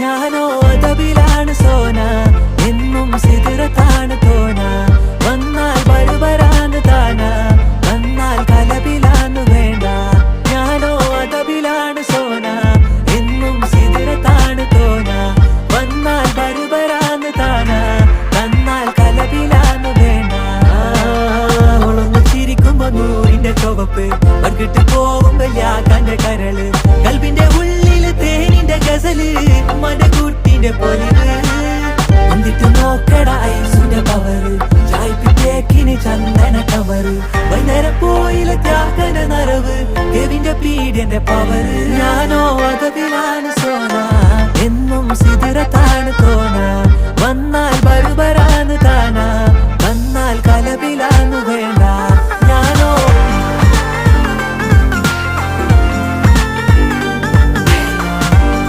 ഞാനോ അതവിലാണ് സോന, എന്നും സിതിറത്താണ് തോന. വന്നാൽ ബരുബരാന്ന് താന, വന്നാൽ കലബിലാന്ന് വേണ്ട. ഞാനോ അതവിലാണ് സോന, എന്നും സിതിറത്താണ് തോന. വന്നാൽ ബരുബരാന്ന് താന, വന്നാൽ കലബിലാന്ന് വേണ്ട. അവളൊന്ന് ചിരിക്കുമ്പോ നൂറിന്റെ ചുവപ്പ്, വർക്കിട്ട് പോകുമ്പോ യാക്കാന്റെ കരള്. കൽബിന്റെ ഉള്ളില് തേനിന്റെ ഗസല്, മനകൂട്ടിന്റെ പൊലിവ്. എന്നിട്ട് നോക്കട ഐസിന്റെ പവറ്, ചായ്പിറ്റേക്കിന് ചന്ദന കവറ്. വൈകുന്നേരം പോയില്ല ത്യാഗന നരവ്, കെവിന്റെ പീഡിയന്റെ പവറ്. ഞാനോ